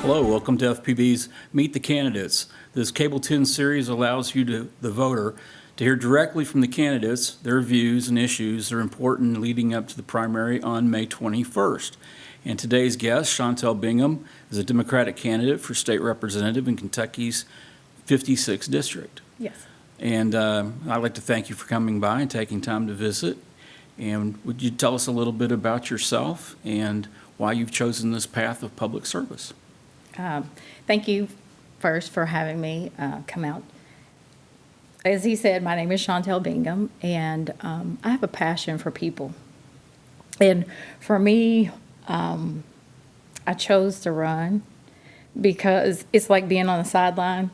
Hello, welcome to FPB's Meet the Candidates. This Cable 10 series allows you, the voter, to hear directly from the candidates, their views and issues that are important leading up to the primary on May 21st. And today's guest, Chantel Bingham, is a Democratic candidate for state representative in Kentucky's 56th district. Yes. And I'd like to thank you for coming by and taking time to visit. And would you tell us a little bit about yourself and why you've chosen this path of public service? Thank you first for having me come out. As he said, my name is Chantel Bingham, and I have a passion for people. And for me, I chose to run because it's like being on the sideline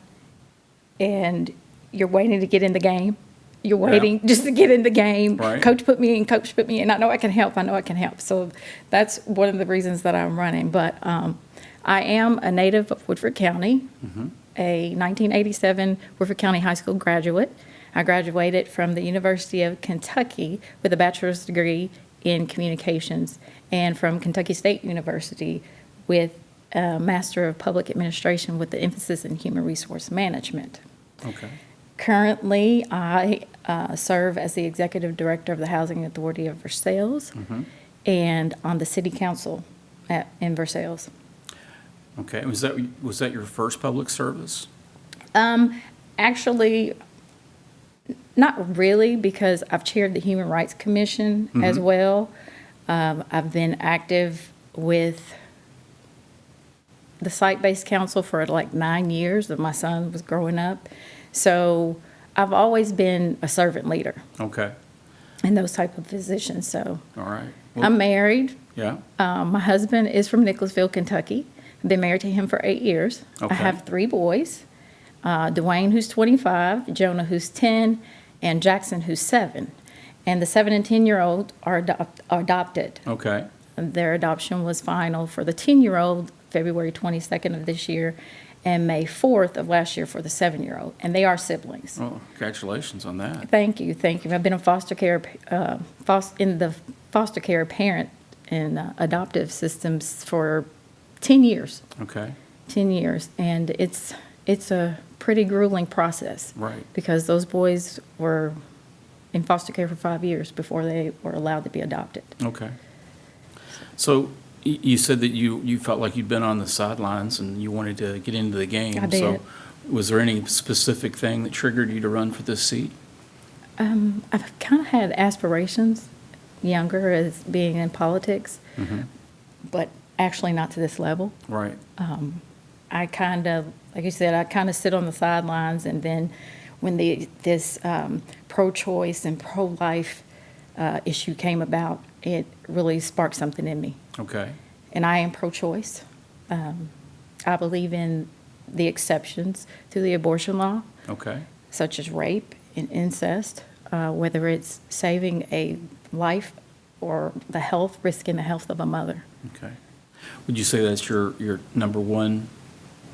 and you're waiting to get in the game. You're waiting just to get in the game. Right. Coach put me in. I know I can help. So that's one of the reasons that I'm running. But I am a native of Woodford County, a 1987 Woodford County High School graduate. I graduated from the University of Kentucky with a bachelor's degree in communications, and from Kentucky State University with a Master of Public Administration with the emphasis in human resource management. Okay. Currently, I serve as the Executive Director of the Housing Authority of Versailles and on the City Council in Versailles. Okay. Was that your first public service? Actually, not really, because I've chaired the Human Rights Commission as well. I've been active with the site-based council for like 9 years that my son was growing up. So I've always been a servant leader Okay. in those type of positions. So All right. I'm married. Yeah. My husband is from Nicholasville, Kentucky. I've been married to him for 8 years. Okay. I have 3 boys, Dwayne, who's 25, Jonah, who's 10, and Jackson, who's 7. And the 7 and 10-year-old are adopted. Okay. Their adoption was final for the 10-year-old February 22nd of this year and May 4th of last year for the 7-year-old. And they are siblings. Well, congratulations on that. Thank you. I've been in foster care, in the foster care parent and adoptive systems for 10 years. Okay. 10 years. And it's a pretty grueling process. Right. Because those boys were in foster care for 5 years before they were allowed to be adopted. Okay. So you said that you felt like you'd been on the sidelines and you wanted to get into the game. I did. So was there any specific thing that triggered you to run for this seat? I've kind of had aspirations younger as being in politics, but actually not to this level. Right. I kind of, like you said, I kind of sit on the sidelines, and then when this pro-choice and pro-life issue came about, it really sparked something in me. Okay. And I am pro-choice. I believe in the exceptions to the abortion law, Okay. such as rape and incest, whether it's saving a life or risking the health of a mother. Okay. Would you say that's your number one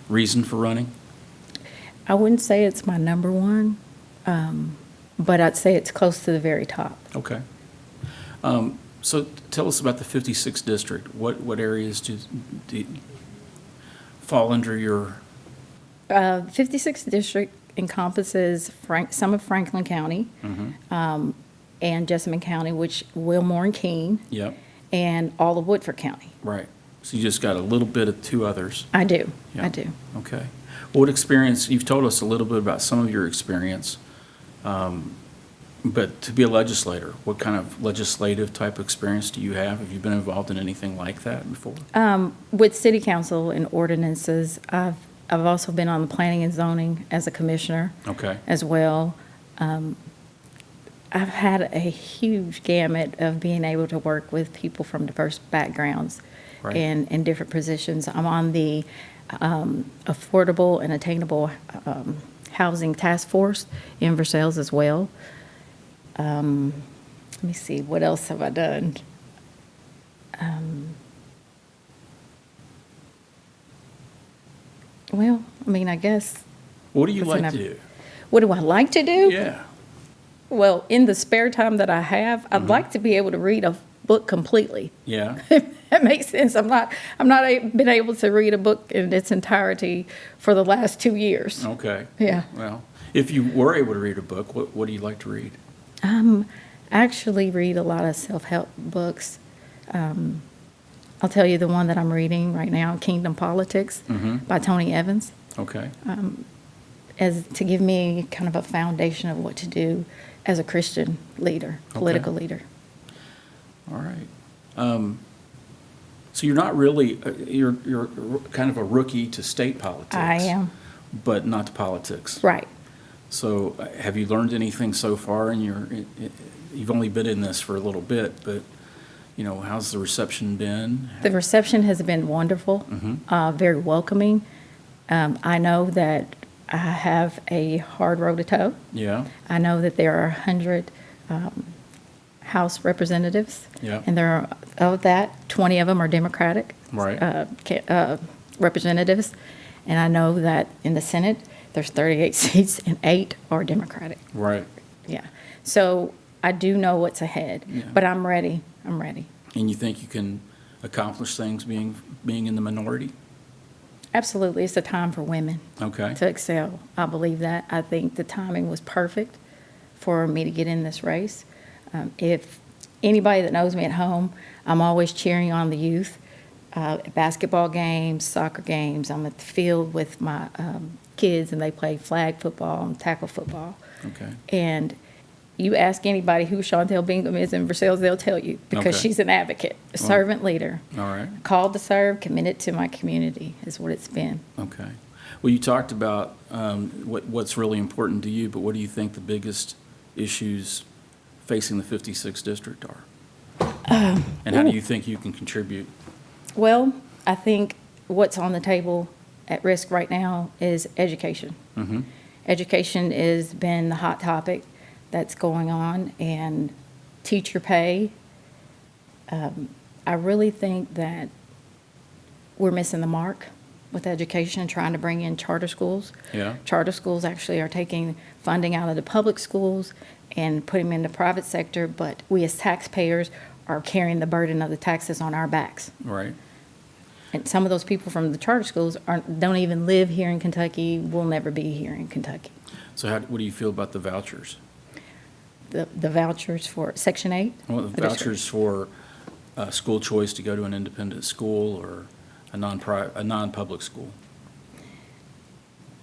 reason for running? I wouldn't say it's my number one, but I'd say it's close to the very top. Okay. So tell us about the 56th district. What areas do fall under your? 56th district encompasses some of Franklin County and Jessamine County, which Wilmore and Keene, Yep. and all of Woodford County. Right. So you just got a little bit of 2 others. I do. Yeah. I do. Okay. Well, what experience, you've told us a little bit about some of your experience, but to be a legislator, what kind of legislative type of experience do you have? Have you been involved in anything like that before? With city council and ordinances, I've also been on the planning and zoning as a commissioner Okay. as well. I've had a huge gamut of being able to work with people from diverse backgrounds Right. and in different positions. I'm on the Affordable and Attainable Housing Task Force in Versailles as well. Let me see, what else have I done? Well, I mean, I guess. What do you What's like to in do? What do I like to do? Yeah. Well, in the spare time that I have, I'd like to be able to read a book completely. Yeah. that makes sense. I'm not been able to read a book in its entirety for the last 2 years. Okay. Yeah. Well, if you were able to read a book, what do you like to read? I actually read a lot of self-help books. I'll tell you the one that I'm reading right now, Kingdom Politics by Tony Evans, Okay. as to give me kind of a foundation of what to do as a Christian leader, political leader. All right. So you're not really, you're kind of a rookie to state politics. I am. But not to politics. Right. So have you learned anything so far in you've only been in this for a little bit, but, how's the reception been? The reception has been wonderful, very welcoming. I know that I have a hard road to toe. Yeah. I know that there are 100 House representatives. Yeah. And of that, 20 of them are Democratic Right. Representatives. And I know that in the Senate, there's 38 seats and 8 are Democratic. Right. Yeah. So I do know what's ahead, Yeah. but I'm ready. I'm ready. And you think you can accomplish things being in the minority? Absolutely. It's a time for women Okay. to excel. I believe that. I think the timing was perfect for me to get in this race. If anybody that knows me at home, I'm always cheering on the youth. Basketball games, soccer games. I'm at the field with my kids, and they play flag football and tackle football. Okay. And you ask anybody who Chantel Bingham is in Versailles, they'll tell you, because Okay. she's an advocate, a servant leader. All right. Called to serve, committed to my community is what it's been. Okay. Well, you talked about what's really important to you, but what do you think the biggest issues facing the 56th district are? And how do you think you can contribute? Well, I think what's on the table at risk right now is education. Education has been the hot topic that's going on, and teacher pay. I really think that we're missing the mark with education, trying to bring in charter schools. Yeah. Charter schools actually are taking funding out of the public schools and putting them in the private sector, but we as taxpayers are carrying the burden of the taxes on our backs. Right. And some of those people from the charter schools don't even live here in Kentucky, will never be here in Kentucky. So what do you feel about the vouchers? The vouchers for Section 8? Well, the vouchers for school choice to go to an independent school or a non-public school.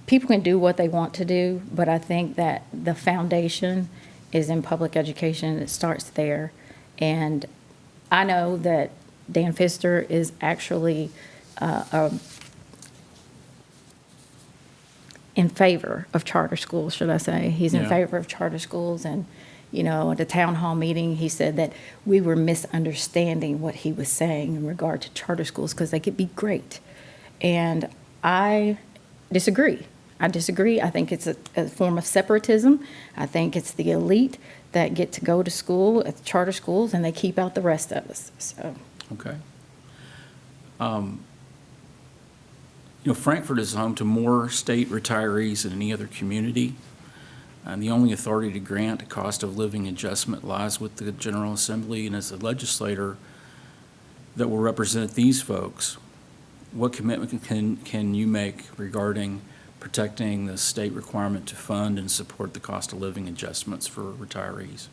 People can do what they want to do, but I think that the foundation is in public education. It starts there. And I know that Dan Pfister is actually in favor of charter schools, should I say. He's in Yeah. favor of charter schools. And, at a town hall meeting, he said that we were misunderstanding what he was saying in regard to charter schools because they could be great. And I disagree. I think it's a form of separatism. I think it's the elite that get to go to school at the charter schools, and they keep out the rest of us. So, Okay. Frankfort is home to more state retirees than any other community. And the only authority to grant a cost of living adjustment lies with the General Assembly. And as a legislator that will represent these folks, what commitment can you make regarding protecting the state requirement to fund and support the cost of living adjustments for retirees?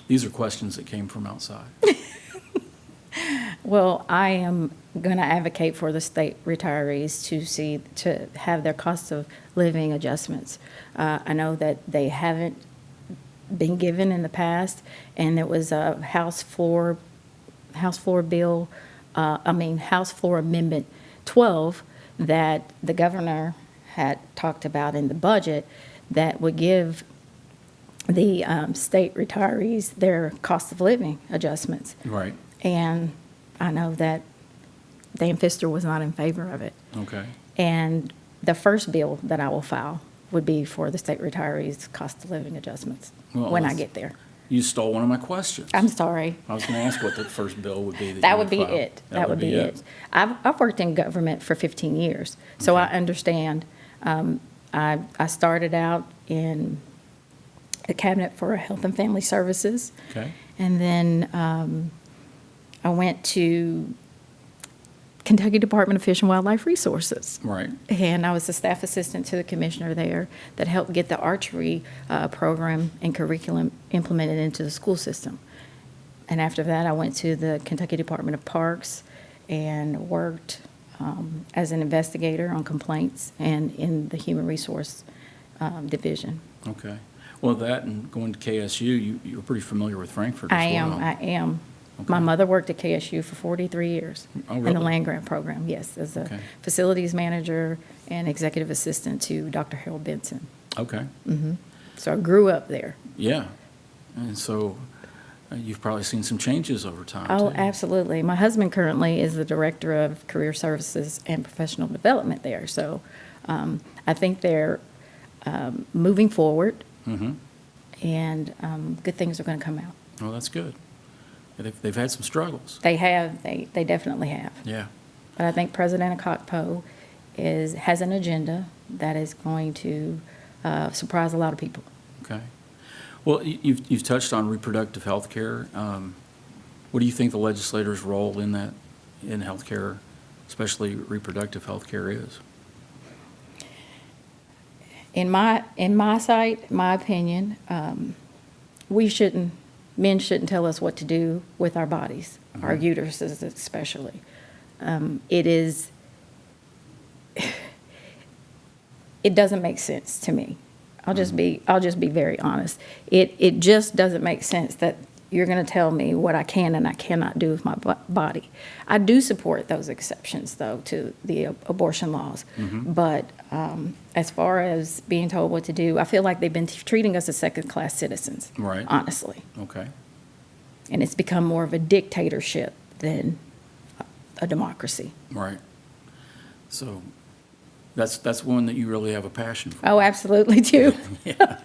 These are questions that came from outside. well, I am going to advocate for the state retirees to have their cost of living adjustments. I know that they haven't been given in the past, and there was a House Floor Amendment 12 that the governor had talked about in the budget that would give the state retirees their cost of living adjustments. Right. And I know that Dan Pfister was not in favor of it. Okay. And the first bill that I will file would be for the state retirees' cost of living adjustments when I get there. You stole one of my questions. I'm sorry. I was going to ask what the first bill would be. That would be it. That would be it. I've worked in government for 15 years, so I understand. I started out in the cabinet for Health and Family Services. Okay. And then I went to Kentucky Department of Fish and Wildlife Resources. Right. And I was the staff assistant to the commissioner there that helped get the archery program and curriculum implemented into the school system. And after that, I went to the Kentucky Department of Parks and worked as an investigator on complaints and in the Human Resource Division. Okay. Well, that and going to KSU, you're pretty familiar with Frankfurt as well. I am. My Okay. mother worked at KSU for 43 years Oh, in the really? land grant program, yes, as a Okay. facilities manager and executive assistant to Dr. Harold Benson. Okay. So I grew up there. Yeah. And so you've probably seen some changes over time, Oh, too. absolutely. My husband currently is the Director of Career Services and Professional Development there. So I think they're moving forward, Mm-hmm. and good things are going to come out. Well, that's good. They've had some struggles. They have. They definitely have. Yeah. But I think President Akakpo has an agenda that is going to surprise a lot of people. Okay. Well, you've touched on reproductive health care. What do you think the legislator's role in that, in health care, especially reproductive health care, is? In my sight, my opinion, men shouldn't tell us what to do with our bodies, our uteruses especially. It doesn't make sense to me. I'll just be very honest. It just doesn't make sense that you're going to tell me what I can and I cannot do with my body. I do support those exceptions, though, to the abortion laws. But as far as being told what to do, I feel like they've been treating us as second-class citizens, Right. honestly. Okay. And it's become more of a dictatorship than a democracy. Right. So that's one that you really have a passion for. Oh, absolutely, too. Yeah.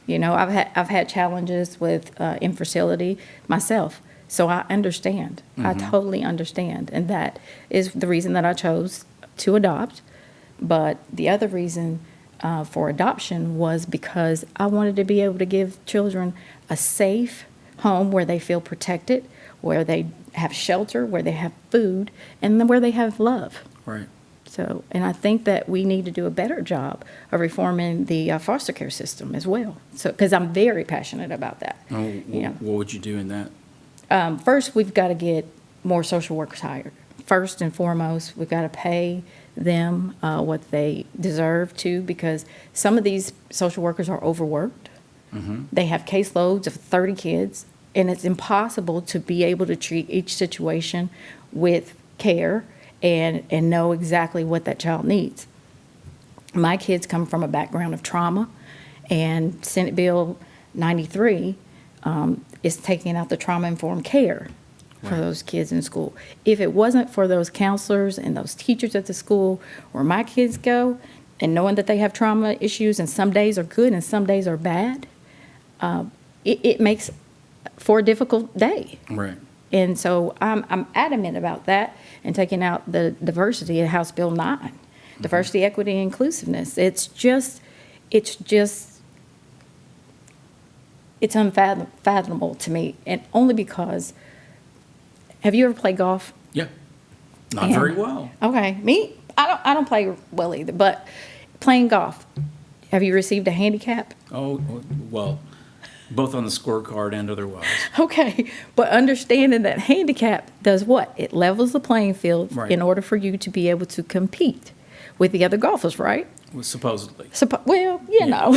You know, I've had challenges with infertility myself, so I understand. I totally understand, and that is the reason that I chose to adopt. But the other reason for adoption was because I wanted to be able to give children a safe home where they feel protected, where they have shelter, where they have food, and then where they have love. Right. So, and I think that we need to do a better job of reforming the foster care system as well. So, because I'm very passionate about that. Oh, You know. what would you do in that? First, we've got to get more social workers hired. First and foremost, we've got to pay them what they deserve to, because some of these social workers are overworked. They have caseloads of 30 kids, and it's impossible to be able to treat each situation with care and know exactly what that child needs. My kids come from a background of trauma, and Senate Bill 93 is taking out the trauma-informed care for Right. those kids in school. If it wasn't for those counselors and those teachers at the school where my kids go, and knowing that they have trauma issues and some days are good and some days are bad, it makes for a difficult day. Right. And so I'm adamant about that and taking out the diversity in House Bill 9, diversity, equity, and inclusiveness. It's unfathomable to me, and only because, have you ever played golf? Yeah. Not And- very well. Okay, I don't play well either, but playing golf, have you received a handicap? Oh, well, both on the scorecard and otherwise. Okay, but understanding that handicap does what? It levels the playing field Right. in order for you to be able to compete with the other golfers, right? Well, supposedly. Well, you know.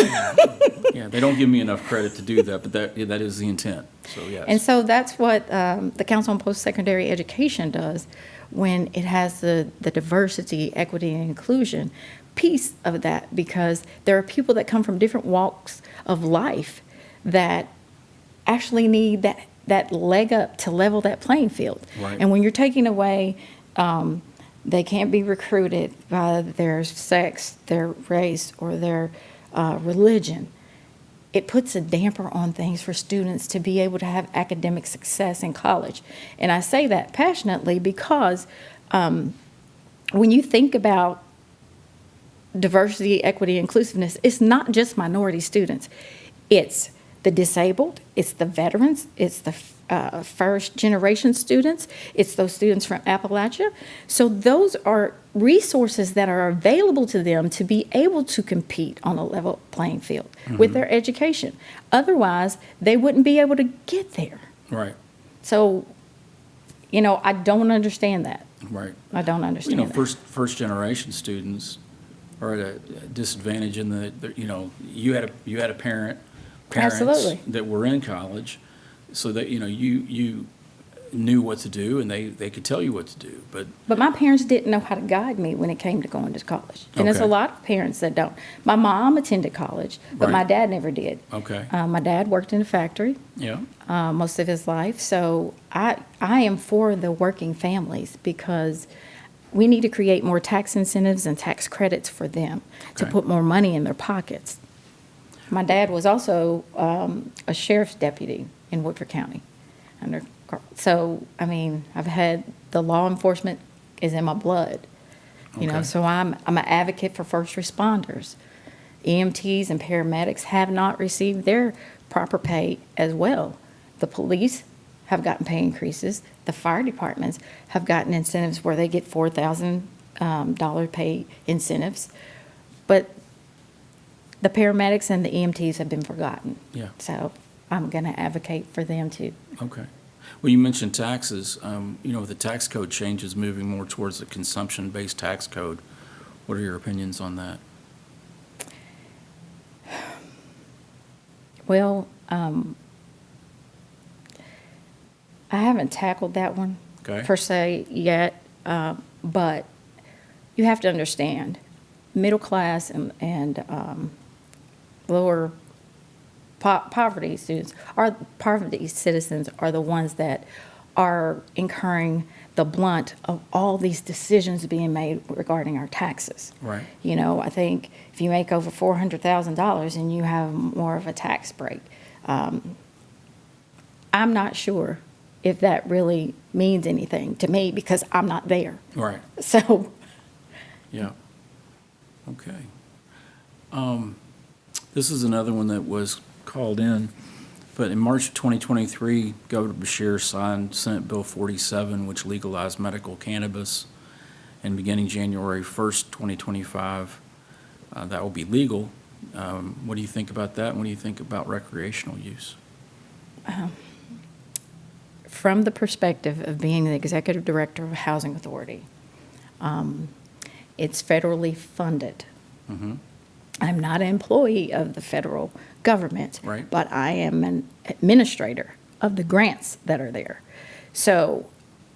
Yeah, they don't give me enough credit to do that, but that is the intent. So, yes. And so that's what the Council on Post-Secondary Education does when it has the diversity, equity, and inclusion piece of that, because there are people that come from different walks of life that actually need that leg up to level that playing field. Right. And when you're taking away, they can't be recruited by their sex, their race, or their religion, it puts a damper on things for students to be able to have academic success in college. And I say that passionately because when you think about diversity, equity, inclusiveness, it's not just minority students. It's the disabled, it's the veterans, it's the first generation students, it's those students from Appalachia. So those are resources that are available to them to be able to compete on a level playing field with their education. Otherwise, they wouldn't be able to get there. Right, So, I don't understand that. right. I don't understand that. First generation students are at a disadvantage in you had a parents Absolutely. that were in college, so that, you knew what to do and they could tell you what to do, but, But my parents didn't know how to guide me when it came to going to college. And there's a Okay. lot of parents that don't. My mom attended college, but my Right. dad never did. okay, My dad worked in a factory yeah, most of his life. So I am for the working families because we need to create more tax incentives and tax credits for them to Okay. put more money in their pockets. My dad was also a sheriff's deputy in Woodford County. So, I've had the law enforcement is in my blood, Okay. so I'm an advocate for first responders. EMTs and paramedics have not received their proper pay as well. The police have gotten pay increases. The fire departments have gotten incentives where they get $4,000 pay incentives. But the paramedics and the EMTs have been forgotten. Yeah. So I'm going to advocate for them too. okay. Well, you mentioned taxes, with the tax code changes moving more towards a consumption-based tax code. What are your opinions on that? Well, I haven't tackled that one Okay. per se yet, but you have to understand, middle class and lower poverty students, poverty citizens are the ones that are incurring the blunt of all these decisions being made regarding our taxes. Right. I think if you make over $400,000 and you have more of a tax break, I'm not sure if that really means anything to me because I'm not there. Right, So, yeah. Okay. This is another one that was called in, but in March of 2023, Governor Beshear signed Senate Bill 47, which legalized medical cannabis, and beginning January 1st, 2025, that will be legal. What do you think about that, and what do you think about recreational use? from the perspective of being the executive director of a housing authority, it's federally funded. Mm-hmm. I'm not an employee of the federal government, Right. but I am an administrator of the grants that are there. So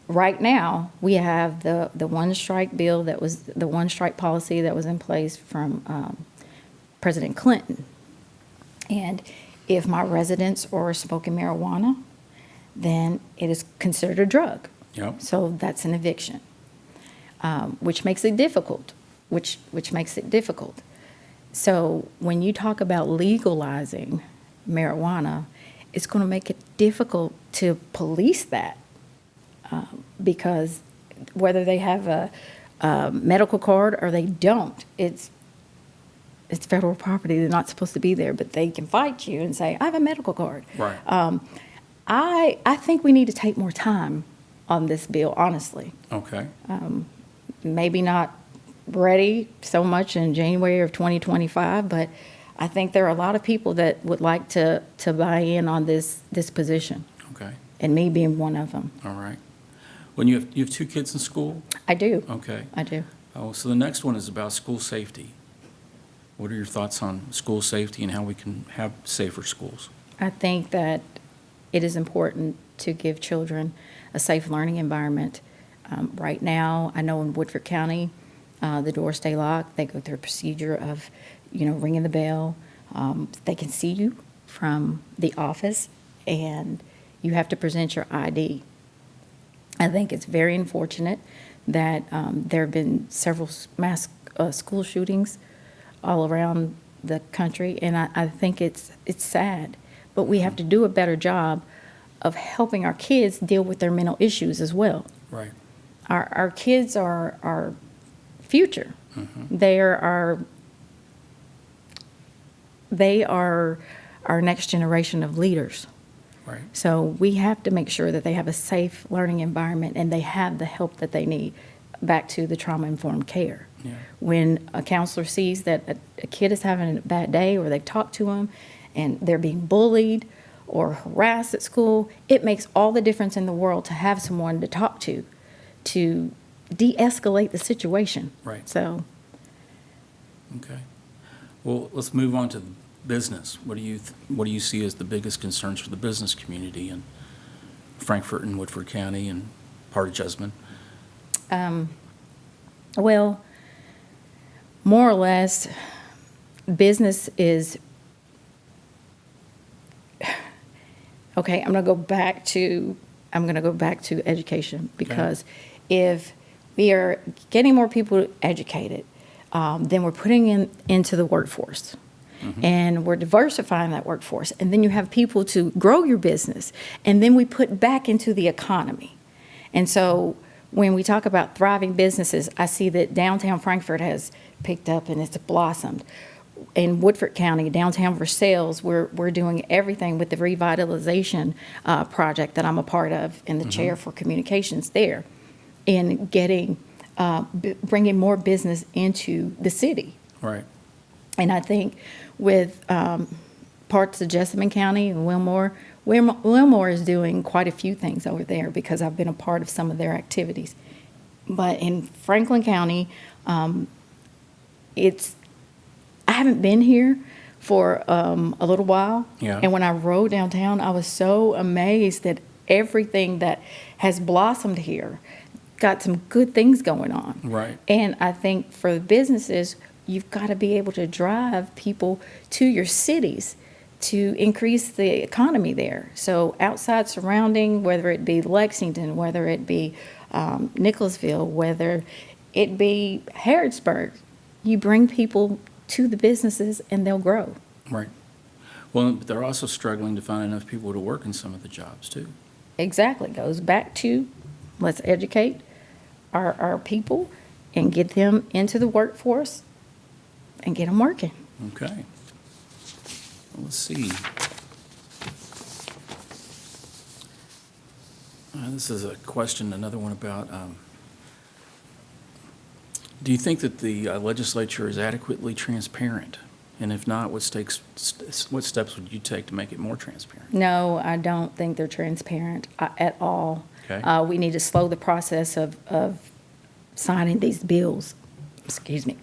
right now, we have the one strike bill that was, the one strike policy that was in place from President Clinton. And if my residents are smoking marijuana, then it is considered a drug. Yep. So that's an eviction, which makes it difficult, which makes it difficult. So when you talk about legalizing marijuana, it's going to make it difficult to police that because whether they have a medical card or they don't, it's federal property. They're not supposed to be there, but they can fight you and say, I have a medical card. Right. I think we need to take more time on this bill, honestly. Okay. Maybe not ready so much in January of 2025, but I think there are a lot of people that would like to buy in on this position, Okay. and me being one of them. All right. When you have two kids in school? I do. Okay. I do. Oh, so the next one is about school safety. What are your thoughts on school safety and how we can have safer schools? I think that it is important to give children a safe learning environment. Right now, I know in Woodford County, the doors stay locked. They go through a procedure of, ringing the bell. They can see you from the office, and you have to present your ID. I think it's very unfortunate that there have been several mass school shootings all around the country, and I think it's sad. But we have to do a better job of helping our kids deal with their mental issues as well. Right. Our kids are our future. Mm-hmm. They are our next generation of leaders. Right. So we have to make sure that they have a safe learning environment and they have the help that they need. Back to the trauma-informed care. Yeah. When a counselor sees that a kid is having a bad day, or they've talked to them and they're being bullied or harassed at school, it makes all the difference in the world to have someone to talk to de-escalate the situation. Right. So, Okay. Well, let's move on to business. What do you see as the biggest concerns for the business community in Frankfort and Woodford County and part of Jessamine? well, more or less, business is, okay, I'm going to go back to education, because if we are getting more people educated, then we're putting into the workforce. And we're diversifying that workforce. And then you have people to grow your business. And then we put back into the economy. And so when we talk about thriving businesses, I see that downtown Frankfort has picked up and it's blossomed. In Woodford County, downtown Versailles, we're doing everything with the revitalization project that I'm a part of, and the chair for communications there, in getting, bringing more business into the city. Right. And I think with parts of Jessamine County and Wilmore is doing quite a few things over there, because I've been a part of some of their activities. But in Franklin County, I haven't been here for a little while. Yeah. And when I rode downtown, I was so amazed that everything that has blossomed here got some good things going on. Right. And I think for the businesses, you've got to be able to drive people to your cities to increase the economy there. So outside surrounding, whether it be Lexington, whether it be Nicholasville, whether it be Harrodsburg, you bring people to the businesses and they'll grow. Right. Well, but they're also struggling to find enough people to work in some of the jobs too. Exactly. Goes back to, let's educate our people and get them into the workforce and get them working. Okay. Well, let's see. This is a question, another one about, do you think that the legislature is adequately transparent? And if not, what steps would you take to make it more transparent? No, I don't think they're transparent at all. Okay. We need to slow the process of signing these bills. Excuse me.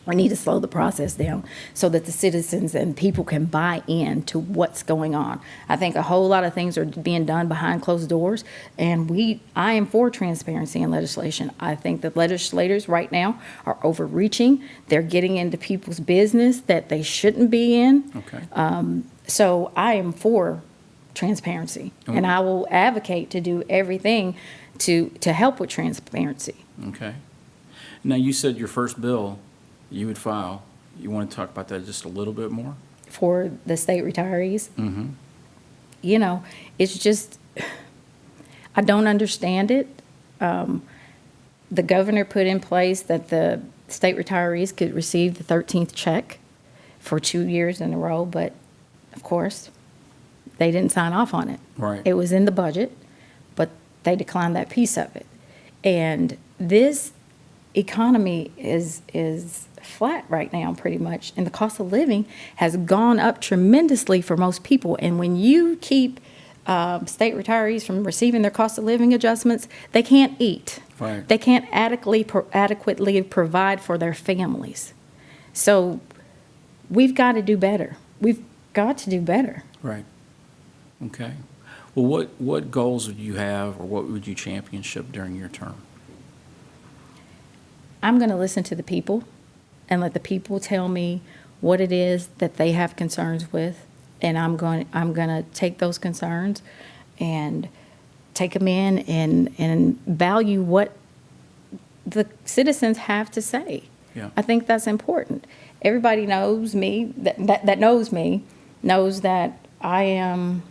We need to slow the process down so that the citizens and people can buy in to what's going on. I think a whole lot of things are being done behind closed doors, and I am for transparency in legislation. I think that legislators right now are overreaching. They're getting into people's business that they shouldn't be in. Okay. So I am for transparency, and I will advocate to do everything to help with transparency. Okay. Now, you said your first bill you would file, you want to talk about that just a little bit more? For the state retirees. Mm-hmm. You know, it's just, I don't understand it. The governor put in place that the state retirees could receive the 13th check for 2 years in a row, but of course, they didn't sign off on it. Right. It was in the budget, but they declined that piece of it. And this economy is flat right now, pretty much, and the cost of living has gone up tremendously for most people. And when you keep state retirees from receiving their cost of living adjustments, they can't eat. Right. They can't adequately provide for their families. So we've got to do better. We've got to do better. Right. Okay. Well, what goals would you have, or what would you championship during your term? I'm going to listen to the people and let the people tell me what it is that they have concerns with, and I'm going to take those concerns and take them in and value what the citizens have to say. Yeah. I think that's important. Everybody knows me, that knows me, knows that I am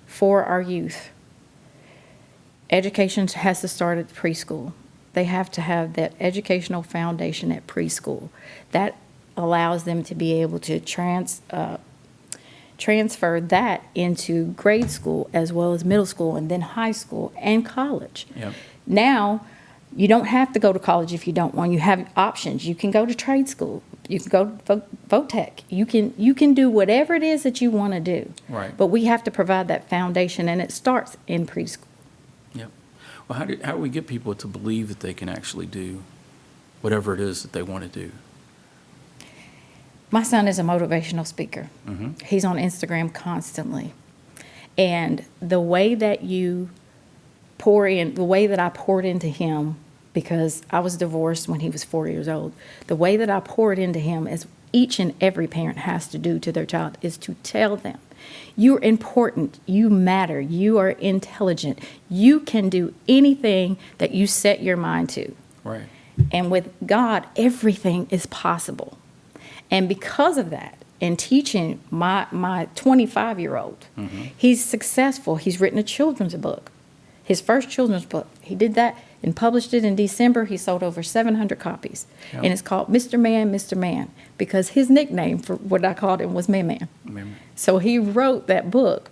for our youth. Education has to start at preschool. They have to have that educational foundation at preschool. That allows them to be able to transfer that into grade school as well as middle school and then high school and college. Yep. Now, you don't have to go to college if you don't want. You have options. You can go to trade school. You can go to vote tech. You can do whatever it is that you want to do. Right. But we have to provide that foundation, and it starts in preschool. Yep. Well, how do we get people to believe that they can actually do whatever it is that they want to do? My son is a motivational speaker. Mm-hmm. He's on Instagram constantly. And the way that you pour in, the way that I poured into him, because I was divorced when he was 4 years old, the way that I poured into him, as each and every parent has to do to their child, is to tell them, you're important, you matter, you are intelligent, you can do anything that you set your mind to. Right. And with God, everything is possible. And because of that, in teaching my 25-year-old, he's successful. He's written a children's book, his first children's book. He did that and published it in December. He sold over 700 copies. Yep. And it's called Mr. Man, Mr. Man, because his nickname for what I called him was Man Man. Remember. So he wrote that book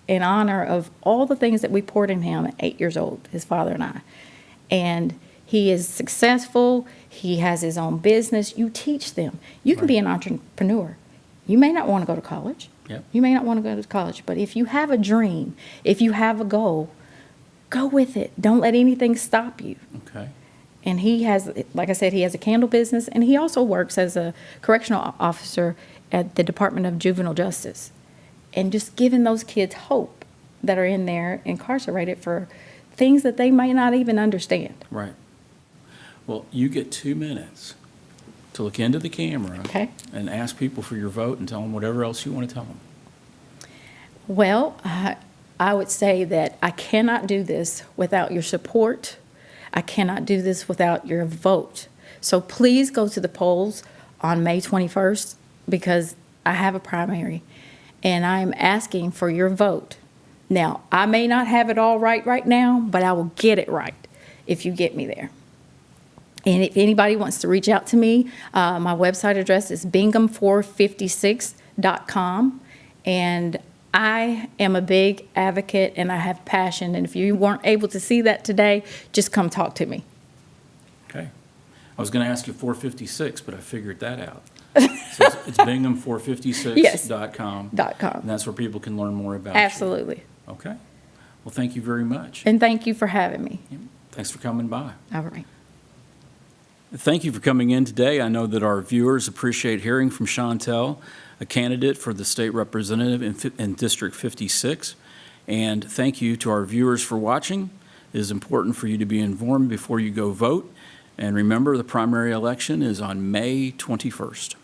in honor of all the things that we poured in him at 8 years old, his father and I. And he is successful. He has his own business. You teach them. You can be an entrepreneur. You may not want to go to college. Yep. You may not want to go to college. But if you have a dream, if you have a goal, go with it. Don't let anything stop you. Okay. And he has, like I said, he has a candle business. And he also works as a correctional officer at the Department of Juvenile Justice. And just giving those kids hope that are in there incarcerated for things that they may not even understand. Right. Well, you get 2 minutes to look into the camera Okay. and ask people for your vote and tell them whatever else you want to tell them. Well, I would say that I cannot do this without your support. I cannot do this without your vote. So please go to the polls on May 21st, because I have a primary and I'm asking for your vote. Now, I may not have it all right now, but I will get it right if you get me there. And if anybody wants to reach out to me, my website address is bingham456.com. And I am a big advocate and I have passion. And if you weren't able to see that today, just come talk to me. Okay. I was going to ask you 456, but I figured that out. So it's bingham456.com. .com. And that's where people can learn more about you. Absolutely. Okay. Well, thank you very much. And thank you for having me. Thanks for coming by. All right. Thank you for coming in today. I know that our viewers appreciate hearing from Chantel, a candidate for the state representative in District 56. And thank you to our viewers for watching. It is important for you to be informed before you go vote. And remember, the primary election is on May 21st.